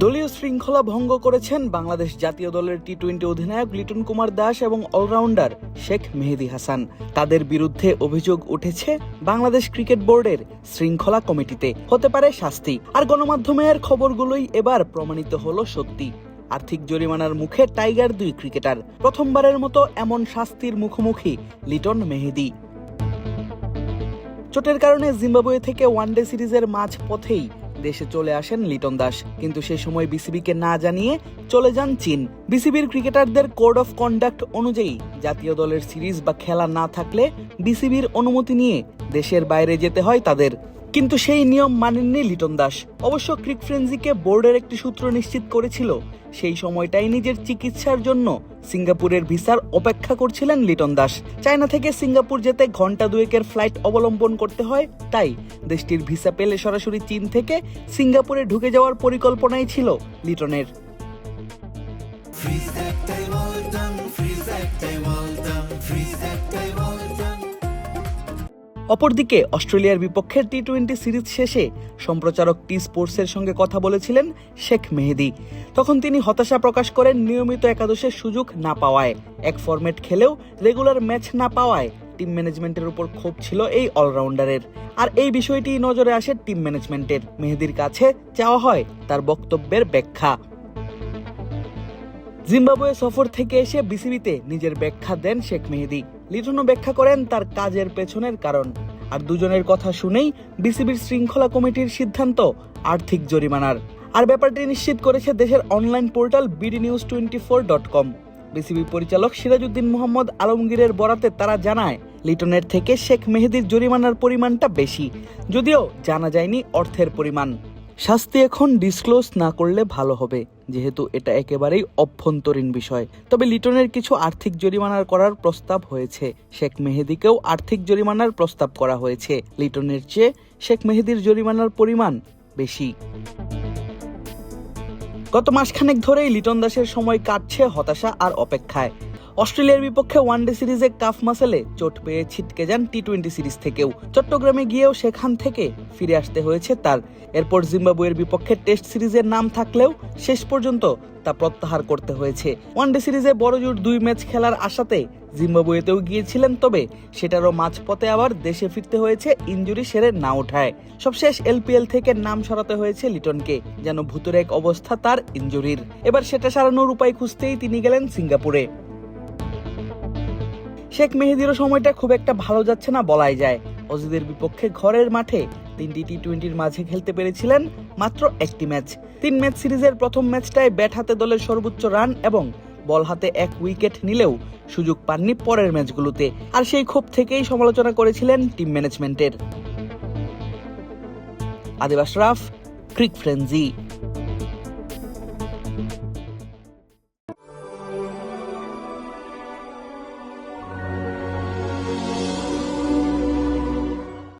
দলীয় শৃঙ্খলা ভঙ্গ করেছেন বাংলাদেশ জাতীয় দলের টি-20 অধিনায়ক লিটন কুমার দাস এবং অলরাউন্ডার শেখ মেহেদী হাসান। তাদের বিরুদ্ধে অভিযোগ উঠেছে বাংলাদেশ ক্রিকেট বোর্ডের শৃঙ্খলা কমিটিতে। হতে পারে শাস্তি। আর গণমাধ্যমের খবরগুলোই এবার প্রমাণিত হলো সত্যি। আর্থিক জরিমানার মুখে টাইগার দুই ক্রিকেটার। প্রথমবারের মতো এমন শাস্তির মুখোমুখি লিটন মেহেদী। চোটের কারণে জিম্বাবুয়ে থেকে ওয়ানডে সিরিজের মাঝ পথেই দেশে চলে আসেন লিটন দাস, কিন্তু সে সময় বিসিবিকে না জানিয়ে চলে যান চীন। বিসিবির ক্রিকেটারদের কোড অফ কন্ডাক্ট অনুযায়ী জাতীয় দলের সিরিজ বা খেলা না থাকলে বিসিবির অনুমতি নিয়ে দেশের বাইরে যেতে হয় তাদের, কিন্তু সেই নিয়ম মানেননি লিটন দাস। অবশ্য ক্রিক ফ্রেন্সিকে বোর্ডের একটি সূত্র নিশ্চিত করেছিল সেই সময়টাই নিজের চিকিৎসার জন্য সিঙ্গাপুরের ভিসার অপেক্ষা করছিলেন লিটন দাস। চায়না থেকে সিঙ্গাপুর যেতে ঘন্টা দুয়েকের ফ্লাইট অবলম্বন করতে হয়, তাই দেশটির ভিসা পেলে সরাসরি চীন থেকে সিঙ্গাপুরে ঢুকে যাওয়ার পরিকল্পনাই ছিল লিটনের। অপরদিকে অস্ট্রেলিয়ার বিপক্ষে টি-20 সিরিজ শেষে সম্প্রচারক টি স্পোর্টসের সঙ্গে কথা বলেছিলেন শেখ মেহেদী। তখন তিনি হতাশা প্রকাশ করেন নিয়মিত একাদশের সুযোগ না পাওয়ায়, এক ফরম্যাট খেলেও রেগুলার ম্যাচ না পাওয়ায় টিম ম্যানেজমেন্টের উপর ক্ষোভ ছিল এই অলরাউন্ডারের। আর এই বিষয়টি নজরে আসে টিম ম্যানেজমেন্টের। মেহেদীর কাছে চাওয়া হয় তার বক্তব্যের ব্যাখ্যা। জিম্বাবুয়ে সফর থেকে এসে বিসিবিতে নিজের ব্যাখ্যা দেন শেখ মেহেদী। লিটনও ব্যাখ্যা করেন তার কাজের পেছনের কারণ। আর দুজনের কথা শুনেই বিসিবির শৃঙ্খলা কমিটির সিদ্ধান্ত আর্থিক জরিমানার। আর ব্যাপারটি নিশ্চিত করেছে দেশের অনলাইন পোর্টাল bdnews24.com। বিসিবি পরিচালক সিরাজউদ্দিন মোহাম্মদ আলমগীরের বরাতে তারা জানায়, লিটনের থেকে শেখ মেহেদীর জরিমানার পরিমাণটা বেশি, যদিও জানা যায়নি অর্থের পরিমাণ। শাস্তি এখন ডিসক্লোজ না করলে ভালো হবে, যেহেতু এটা একেবারেই অভ্যন্তরীণ বিষয়। তবে লিটনের কিছু আর্থিক জরিমানার করার প্রস্তাব হয়েছে। শেখ মেহেদীকেও আর্থিক জরিমানার প্রস্তাব করা হয়েছে। লিটনের চেয়ে শেখ মেহেদীর জরিমানার পরিমাণ বেশি। গত মাসখানেক ধরেই লিটন দাসের সময় কাটছে হতাশা আর অপেক্ষায়। অস্ট্রেলিয়ার বিপক্ষে ওয়ানডে সিরিজে কাফ মাসেলে চোট পেয়ে ছিটকে যান টি-20 সিরিজ থেকেও। চট্টগ্রামে গিয়েও সেখান থেকে ফিরে আসতে হয়েছে তার। এরপর জিম্বাবুয়ের বিপক্ষে টেস্ট সিরিজের নাম থাকলেও শেষ পর্যন্ত তা প্রত্যাহার করতে হয়েছে। ওয়ানডে সিরিজে বড়জোর 2 ম্যাচ খেলার আশাতে জিম্বাবুয়েতেও গিয়েছিলেন, তবে সেটারও মাঝপথে আবার দেশে ফিরতে হয়েছে ইনজুরি সেরে না ওঠায়। সবশেষ এলপিএল থেকে নাম সরাতে হয়েছে লিটনকে, যেন ভুতুরে এক অবস্থা তার ইনজুরির। এবার সেটা সারানোর উপায় খুঁজতেই তিনি গেলেন সিঙ্গাপুরে। শেখ মেহেদীরও সময়টা খুব একটা ভালো যাচ্ছে না বলাই যায়। অজিদের বিপক্ষে ঘরের মাঠে 3টি টি-20 মাঝে খেলতে পেরেছিলেন মাত্র 1টি ম্যাচ। 3 ম্যাচ সিরিজের প্রথম ম্যাচটায় ব্যাট হাতে দলের সর্বোচ্চ রান এবং বল হাতে 1 উইকেট নিলেও সুযোগ পাননি পরের ম্যাচগুলোতে। আর সেই ক্ষোভ থেকেই সমালোচনা করেছিলেন টিম ম্যানেজমেন্টের। আদিব আশরাফ, ক্রিক ফ্রেন্সি।